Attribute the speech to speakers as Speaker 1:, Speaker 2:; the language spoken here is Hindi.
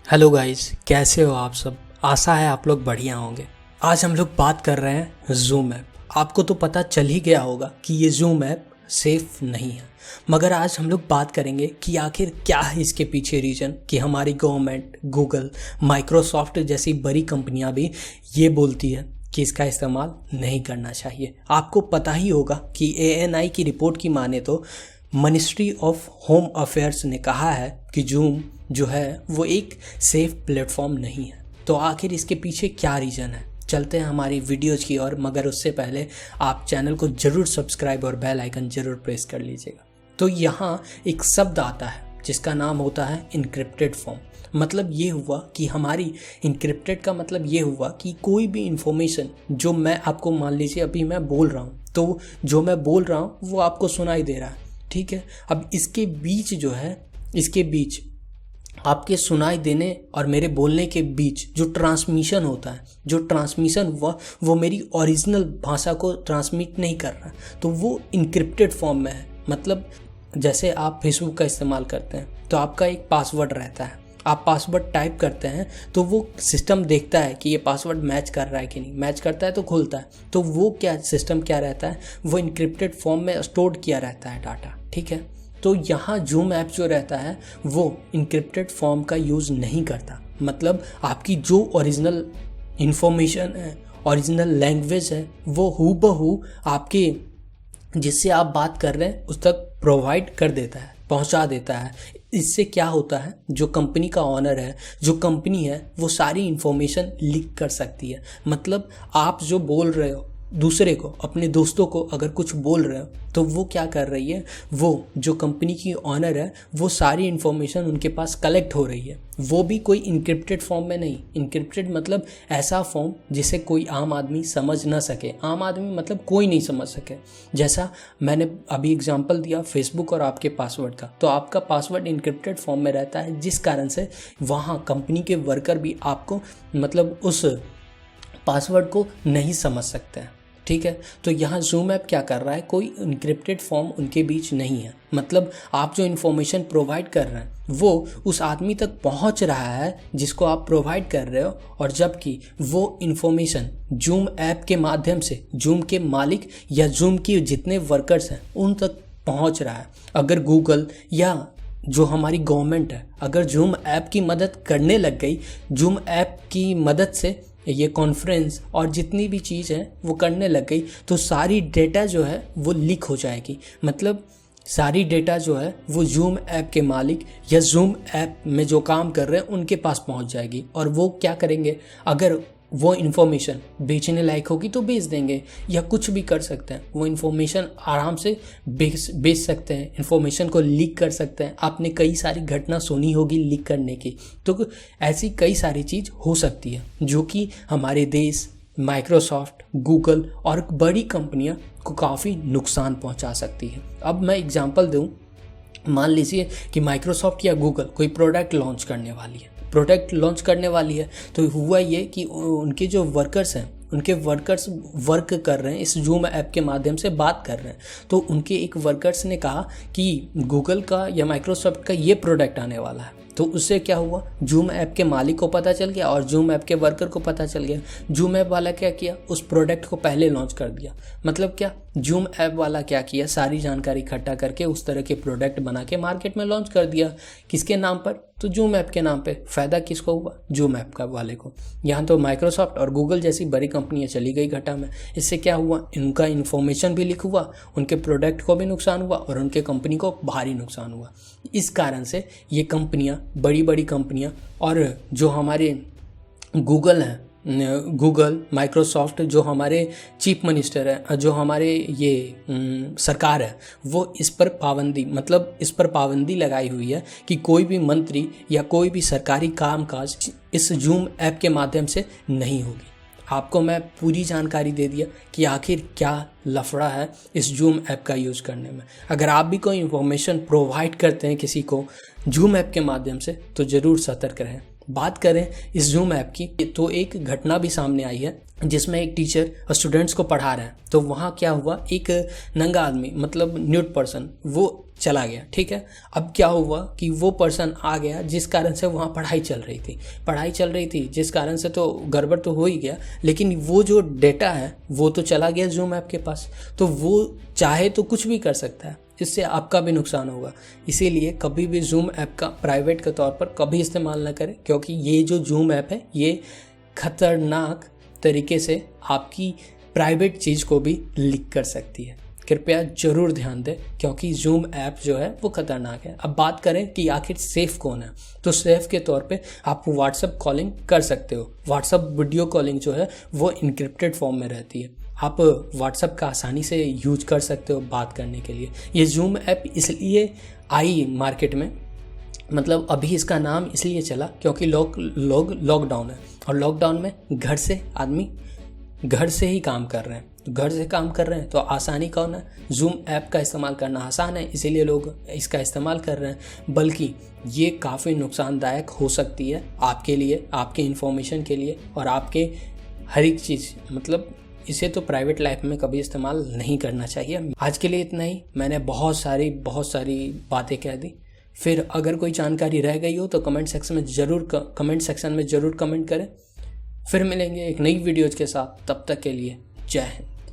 Speaker 1: हेलो गाइस, कैसे हो आप सब। आशा है आप लोग बढ़िया होंगे। आज हम लोग बात कर रहे हैं जूम ऐप। आपको तो पता चल ही गया होगा कि ये जूम ऐप सेफ नहीं है, मगर आज हम लोग बात करेंगे कि आखिर क्या है इसके पीछे रीज़न कि हमारी गवर्नमेंट, गूगल, माइक्रोसॉफ्ट जैसी बड़ी कंपनियां भी ये बोलती है कि इसका इस्तेमाल नहीं करना चाहिए। आपको पता ही होगा कि ANI की रिपोर्ट की माने तो मिनिस्ट्री ऑफ होम अफेयर्स ने कहा है कि जूम जो है वो एक सेफ प्लेटफॉर्म नहीं है। तो आखिर इसके पीछे क्या रीज़न है, चलते हैं हमारी वीडियोज की ओर। मगर उससे पहले आप चैनल को ज़रूर सब्सक्राइब और बेल आइकन ज़रूर प्रेस कर लीजिएगा। तो यहाँ एक शब्द आता है जिसका नाम होता है इनक्रिप्टेड फॉर्म। मतलब ये हुआ कि हमारी इनक्रिप्टेड का मतलब ये हुआ कि कोई भी इंफॉर्मेशन जो मैं आपको, मान लीजिए अभी मैं बोल रहा हूँ, तो जो मैं बोल रहा हूँ वो आपको सुनाई दे रहा है, ठीक है। अब इसके बीच जो है, इसके बीच आपके सुनाई देने और मेरे बोलने के बीच जो ट्रांसमिशन होता है, जो ट्रांसमिशन हुआ वो मेरी ओरिजिनल भाषा को ट्रांसमिट नहीं कर रहा, तो वो इनक्रिप्टेड फॉर्म में है। मतलब जैसे आप फेसबुक का इस्तेमाल करते हैं तो आपका एक पासवर्ड रहता है, आप पासवर्ड टाइप करते हैं तो वो सिस्टम देखता है कि ये पासवर्ड मैच कर रहा है कि नहीं। मैच करता है तो खुलता है। तो वो क्या सिस्टम क्या रहता है, वो इनक्रिप्टेड फॉर्म में स्टोर किया रहता है डाटा, ठीक है। तो यहाँ जूम ऐप जो रहता है वो इनक्रिप्टेड फॉर्म का यूज़ नहीं करता। मतलब आपकी जो ओरिजिनल इंफॉर्मेशन है, ओरिजिनल लैंग्वेज है, वो हूबहू आपके जिससे आप बात कर रहे हैं उस तक प्रोवाइड कर देता है, पहुंचा देता है। इससे क्या होता है, जो कंपनी का ऑनर है, जो कंपनी है, वो सारी इन्फॉर्मेशन लीक कर सकती है। मतलब आप जो बोल रहे हो दूसरे को, अपने दोस्तों को अगर कुछ बोल रहे हो, तो वो क्या कर रही है, वो जो कंपनी की ऑनर है वो सारी इन्फॉर्मेशन उनके पास कलेक्ट हो रही है। वो भी कोई इनक्रिप्टेड फॉर्म में नहीं। इनक्रिप्टेड मतलब ऐसा फॉर्म जिसे कोई आम आदमी समझ ना सके। आम आदमी मतलब कोई नहीं समझ सके। जैसा मैंने अभी एग्जांपल दिया फेसबुक और आपके पासवर्ड का, तो आपका पासवर्ड इनक्रिप्टेड फॉर्म में रहता है, जिस कारण से वहाँ कंपनी के वर्कर भी आपको, मतलब उस पासवर्ड को नहीं समझ सकते हैं, ठीक है। तो यहाँ जूम ऐप क्या कर रहा है, कोई इनक्रिप्टेड फॉर्म उनके बीच नहीं है। मतलब आप जो इन्फॉर्मेशन प्रोवाइड कर रहे हैं वो उस आदमी तक पहुँच रहा है जिसको आप प्रोवाइड कर रहे हो, और जबकि वो इन्फॉर्मेशन जूम ऐप के माध्यम से जूम के मालिक या जूम के जितने वर्कर्स हैं उन तक पहुँच रहा है। अगर गूगल या जो हमारी गवर्नमेंट है अगर जूम ऐप की मदद करने लग गई, जूम ऐप की मदद से ये कॉन्फ्रेंस और जितनी भी चीज़ है वो करने लग गई, तो सारी डेटा जो है वो लीक हो जाएगी। मतलब सारी डेटा जो है वो जूम ऐप के मालिक या जूम ऐप में जो काम कर रहे हैं उनके पास पहुंच जाएगी। और वो क्या करेंगे, अगर वो इन्फॉर्मेशन बेचने लायक होगी तो बेच देंगे, या कुछ भी कर सकते हैं। वो इन्फॉर्मेशन आराम से बेच सकते हैं, इन्फॉर्मेशन को लीक कर सकते हैं। आपने कई सारी घटना सुनी होगी लीक करने की, तो ऐसी कई सारी चीज़ हो सकती है जो कि हमारे देश, माइक्रोसॉफ्ट, गूगल और बड़ी कंपनियां को काफ़ी नुकसान पहुंचा सकती है। अब मैं एग्जांपल दूं, मान लीजिए कि माइक्रोसॉफ्ट या गूगल कोई प्रोडक्ट लॉन्च करने वाली है, तो हुआ ये कि उनके जो वर्कर्स हैं, उनके वर्कर्स वर्क कर रहे हैं, इस जूम ऐप के माध्यम से बात कर रहे हैं। तो उनके एक वर्कर्स ने कहा कि गूगल का या माइक्रोसॉफ्ट का ये प्रोडक्ट आने वाला है। तो उससे क्या हुआ, जूम ऐप के मालिक को पता चल गया और जूम ऐप के वर्कर को पता चल गया। जूम ऐप वाला क्या किया, उस प्रोडक्ट को पहले लॉन्च कर दिया। मतलब क्या, जूम ऐप वाला क्या किया, सारी जानकारी इकट्ठा करके उस तरह के प्रोडक्ट बना के मार्केट में लॉन्च कर दिया। किसके नाम पर, तो जूम ऐप के नाम पे। फ़ायदा किसको हुआ, जूम ऐप का वाले को। यहाँ तो माइक्रोसॉफ्ट और गूगल जैसी बड़ी कंपनियाँ चली गई घाटा में। इससे क्या हुआ, इनका इन्फॉर्मेशन भी लीक हुआ, उनके प्रोडक्ट को भी नुकसान हुआ और उनके कंपनी को भारी नुकसान हुआ। इस कारण से ये कंपनियाँ, बड़ी बड़ी कंपनियाँ, और जो हमारे गूगल हैं, गूगल, माइक्रोसॉफ्ट, जो हमारे चीफ मिनिस्टर है, जो हमारे ये सरकार है, वो इस पर पाबंदी लगाई हुई है कि कोई भी मंत्री या कोई भी सरकारी कामकाज इस जूम ऐप के माध्यम से नहीं होगी। आपको मैं पूरी जानकारी दे दिया कि आखिर क्या लफड़ा है इस जूम ऐप का यूज़ करने में। अगर आप भी कोई इन्फॉर्मेशन प्रोवाइड करते हैं किसी को जूम ऐप के माध्यम से, तो ज़रूर सतर्क रहें। बात करें इस जूम ऐप की तो एक घटना भी सामने आई है जिसमें एक टीचर स्टूडेंट्स को पढ़ा रहे हैं। तो वहाँ क्या हुआ, एक नंगा आदमी मतलब न्यूड पर्सन वो चला गया। ठीक है, अब क्या हुआ कि वो पर्सन आ गया जिस कारण से वहाँ पढ़ाई चल रही थी जिस कारण से तो गड़बड़ तो हो ही गया, लेकिन वो जो डेटा है वो तो चला गया जूम ऐप के पास। तो वो चाहे तो कुछ भी कर सकता है, इससे आपका भी नुकसान होगा। इसीलिए कभी भी जूम ऐप का प्राइवेट के तौर पर कभी इस्तेमाल ना करें, क्योंकि ये जो जूम ऐप है ये खतरनाक तरीके से आपकी प्राइवेट चीज़ को भी लीक कर सकती है। कृपया ज़रूर ध्यान दें, क्योंकि जूम ऐप जो है वो खतरनाक है। अब बात करें कि आखिर सेफ़ कौन है, तो सेफ़ के तौर पे आप व्हाट्सएप कॉलिंग कर सकते हो। व्हाट्सएप वीडियो कॉलिंग जो है वो इनक्रिप्टेड फॉर्म में रहती है। आप व्हाट्सएप का आसानी से यूज कर सकते हो बात करने के लिए। ये जूम ऐप इसलिए आई मार्केट में, मतलब अभी इसका नाम इसलिए चला क्योंकि लोग लॉकडाउन है, और लॉकडाउन में घर से आदमी घर से ही काम कर रहे हैं। तो घर से काम कर रहे हैं तो आसानी कौन है, जूम ऐप का इस्तेमाल करना आसान है, इसीलिए लोग इसका इस्तेमाल कर रहे हैं। बल्कि ये काफ़ी नुकसानदायक हो सकती है आपके लिए, आपके इन्फॉर्मेशन के लिए और आपके हर एक चीज़, मतलब इसे तो प्राइवेट लाइफ में कभी इस्तेमाल नहीं करना चाहिए। आज के लिए इतना ही। मैंने बहुत सारी बातें कह दी। फिर अगर कोई जानकारी रह गई हो तो कमेंट सेक्शन में ज़रूर कमेंट करें। फिर मिलेंगे एक नई वीडियोज़ के साथ, तब तक के लिए जय हिंद।